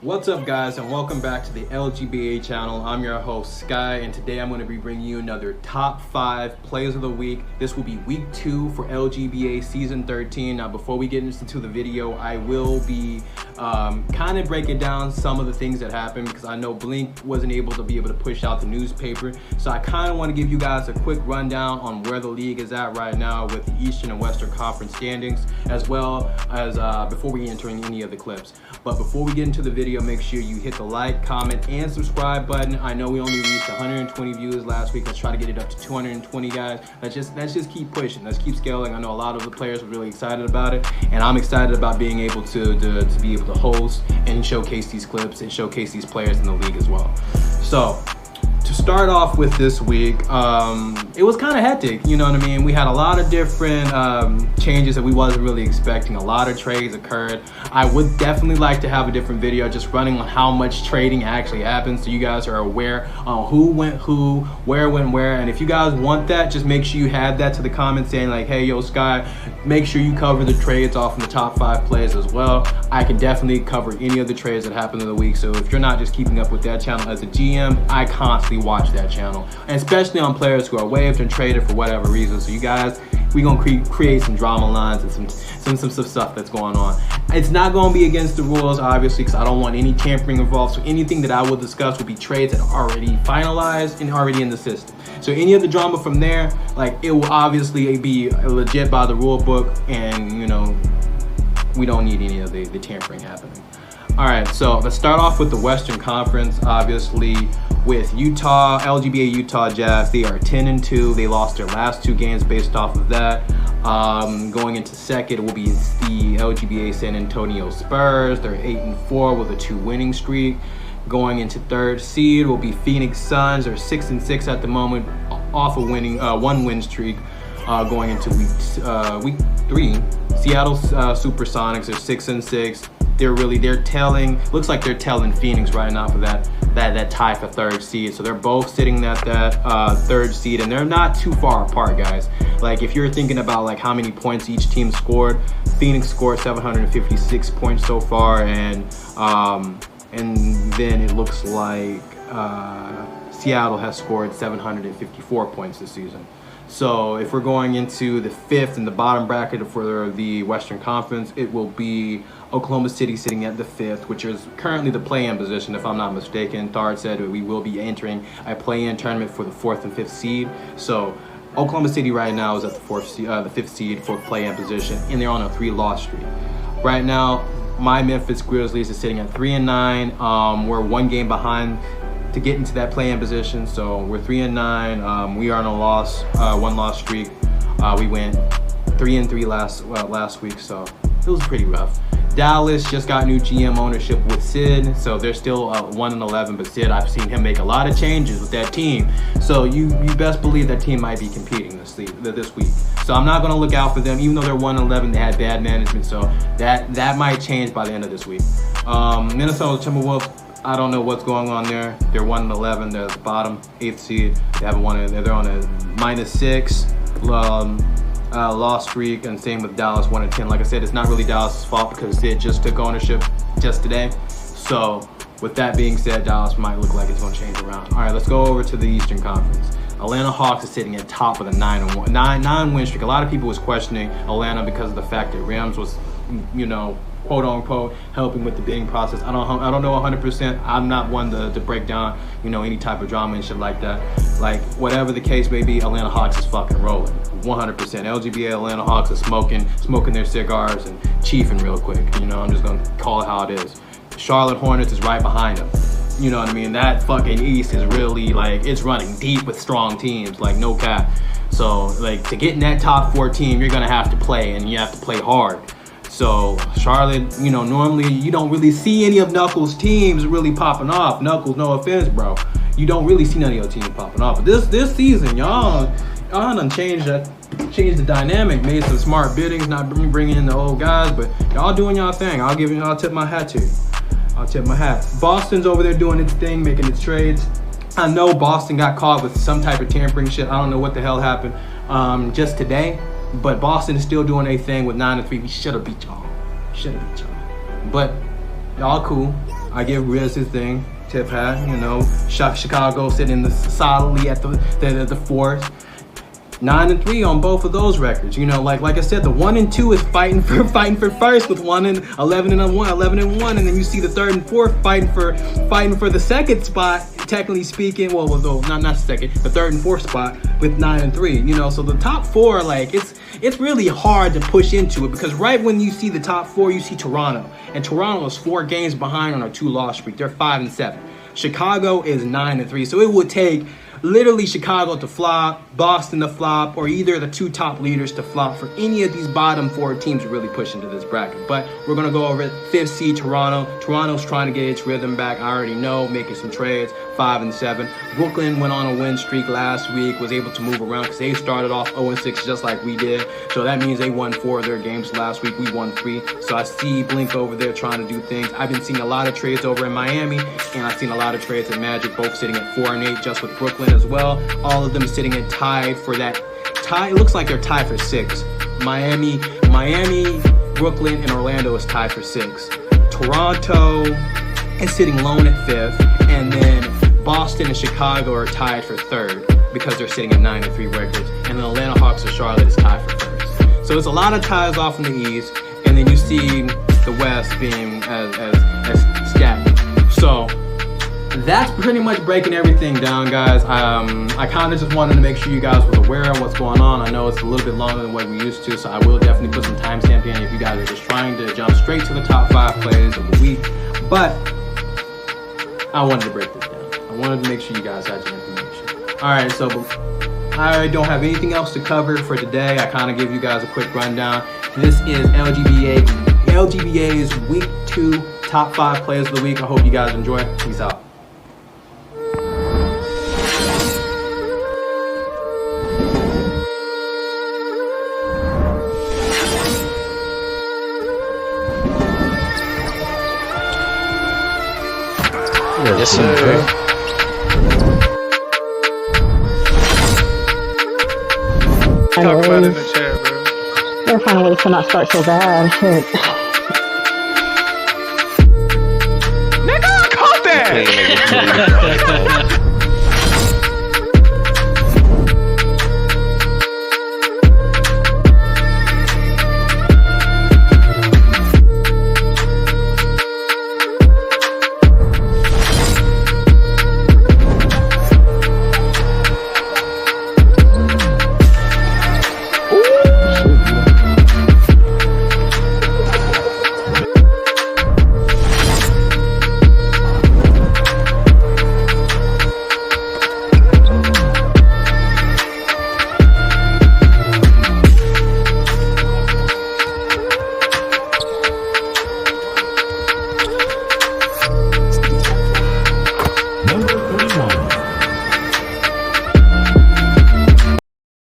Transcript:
What's up, guys, and welcome back to the LGBA channel. I'm your host, Sky, and today I'm going to be bringing you another top 5 plays of the week. This will be week 2 for LGBA season 13. Now, before we get into the video, I will be kind of breaking down some of the things that happened because I know Blink wasn't able to push out the newspaper. So I kind of want to give you guys a quick rundown on where the league is at right now with the Eastern and Western Conference standings, as well as before we enter in any of the clips. But before we get into the video, make sure you hit the like, comment, and subscribe button. I know we only reached 120 views last week. Let's try to get it up to 220, guys. Let's just keep pushing. Let's keep scaling. I know a lot of the players are really excited about it, and I'm excited about being able to be able to host and showcase these clips and showcase these players in the league as well. So to start off with this week, it was kind of hectic, you know what I mean? We had a lot of different changes that we wasn't really expecting. A lot of trades occurred. I would definitely like to have a different video just running on how much trading actually happens so you guys are aware on who went who, where went where. And if you guys want that, just make sure you add that to the comments saying like, hey, yo, Sky, make sure you cover the trades off in the top 5 plays as well. I can definitely cover any of the trades that happened in the week. So if you're not just keeping up with that channel as a GM, I constantly watch that channel, and especially on players who are waived and traded for whatever reason. So you guys, we're gonna create some drama lines and some stuff that's going on. It's not gonna be against the rules, obviously, because I don't want any tampering involved. So anything that I will discuss will be trades that are already finalized and already in the system. So any of the drama from there, like, it will obviously be legit by the rule book, and you know, we don't need any of the tampering happening. All right, so let's start off with the Western Conference. Obviously, with Utah, LGBA Utah Jazz, they are 10-2. They lost their last 2 games based off of that. Going into second will be the LGBA San Antonio Spurs. They're 8-4 with a 2 winning streak. Going into third seed will be Phoenix Suns. They're 6-6 at the moment, off a winning 1 win streak. Going into week 3, Seattle Supersonics are 6-6. They're telling, looks like they're telling Phoenix right now for that tie for third seed. So they're both sitting at that third seed, and they're not too far apart, guys. Like, if you're thinking about like how many points each team scored, Phoenix scored 756 points so far, and then it looks like Seattle has scored 754 points this season. So if we're going into the 5th and the bottom bracket for the Western Conference, it will be Oklahoma City sitting at the 5th, which is currently the play-in position, if I'm not mistaken. Thard said we will be entering a play-in tournament for the 4th and 5th seed. So Oklahoma City right now is at the 5th seed for play-in position, and they're on a 3-loss streak. Right now, my Memphis Grizzlies is sitting at 3-9. We're 1 game behind to get into that play-in position, so we're 3-9. We are on a 1-loss streak. We went 3-3 last week, so it was pretty rough. Dallas just got new GM ownership with Sid, so they're still 1-11. But Sid, I've seen him make a lot of changes with that team, so you best believe that team might be competing this week. So I'm not going to look out for them, even though they're 1-11. They had bad management, so that might change by the end of this week. Minnesota Timberwolves, I don't know what's going on there. They're 1-11. They're at the bottom, 8th seed. They haven't won it. They're on a -6 loss streak, and same with Dallas, 1-10. Like I said, it's not really Dallas' fault because Sid just took ownership just today. So with that being said, Dallas might look like it's going to change around. All right, let's go over to the Eastern Conference. Atlanta Hawks is sitting at top with a 9 win streak. A lot of people was questioning Atlanta because of the fact that Rams was, you know, quote unquote helping with the bidding process. I don't know 100%. I'm not one to break down, you know, any type of drama and shit like that. Like, whatever the case may be, Atlanta Hawks is fucking rolling 100%. LGBA Atlanta Hawks is smoking their cigars and chiefing real quick. You know, I'm just gonna call it how it is. Charlotte Hornets is right behind them. You know what I mean? That fucking East is really, like, it's running deep with strong teams, like, no cap. So, like, to get in that top 4 team, you're gonna have to play, and you have to play hard. So Charlotte, you know, normally you don't really see any of Knuckles' teams really popping off. Knuckles, no offense, bro, you don't really see none of your teams popping off. But this season, y'all done changed the dynamic, made some smart biddings, not bringing in the old guys, but y'all doing y'all thing. I'll tip my hat to you. I'll tip my hat. Boston's over there doing its thing, making its trades. I know Boston got caught with some type of tampering shit. I don't know what the hell happened just today. But Boston is still doing a thing with 9-3. We should have beat y'all. But Y'all cool. I give Riz his thing. Tip hat, you know. Chicago sitting solidly at the fourth. 9-3 on both of those records. You know, like I said, the 1 and 2 is fighting for first with 1 and 11 and 1, and then you see the third and fourth fighting for the second spot. Technically speaking, well, not second, the third and fourth spot with 9-3. You know, so the top four, like it's really hard to push into it because right when you see the top four, you see Toronto, and Toronto is 4 games behind on a 2-loss streak. They're 5-7. Chicago is 9-3, so it would take literally Chicago to flop, Boston to flop, or either the 2 top leaders to flop for any of these bottom 4 teams to really push into this bracket. But we're going to go over it. 5th seed, Toronto. Toronto's trying to get its rhythm back. I already know, making some trades, 5-7. Brooklyn went on a win streak last week, was able to move around because they started off 0-6 just like we did. So that means they won 4 of their games last week. We won 3. So I see Blink over there trying to do things. I've been seeing a lot of trades over in Miami, and I've seen a lot of trades at Magic, both sitting at 4-8 just with Brooklyn as well. All of them sitting at tied for that. It looks like they're tied for 6. Miami, Brooklyn, and Orlando is tied for 6. Toronto is sitting lone at 5th, and then Boston and Chicago are tied for 3rd because they're sitting at 9-3 records, and the Atlanta Hawks of Charlotte is tied for 1st. So it's a lot of ties off in the East, and then you see the West being as stagnant. So that's pretty much breaking everything down, guys. I kind of just wanted to make sure you guys were aware of what's going on. I know it's a little bit longer than what we used to, so I will definitely put some timestamp in if you guys are just trying to jump straight to the top 5 plays of the week. But I wanted to break this down. I wanted to make sure you guys had your information. All right, so I don't have anything else to cover for today. I kind of give you guys a quick rundown. This is LGBA's Week 2 Top 5 Plays of the Week. I hope you guys enjoy. Peace out. Yes, sir. Talk about it in the chat, bro. They're trying to wait till not start so bad. Shit.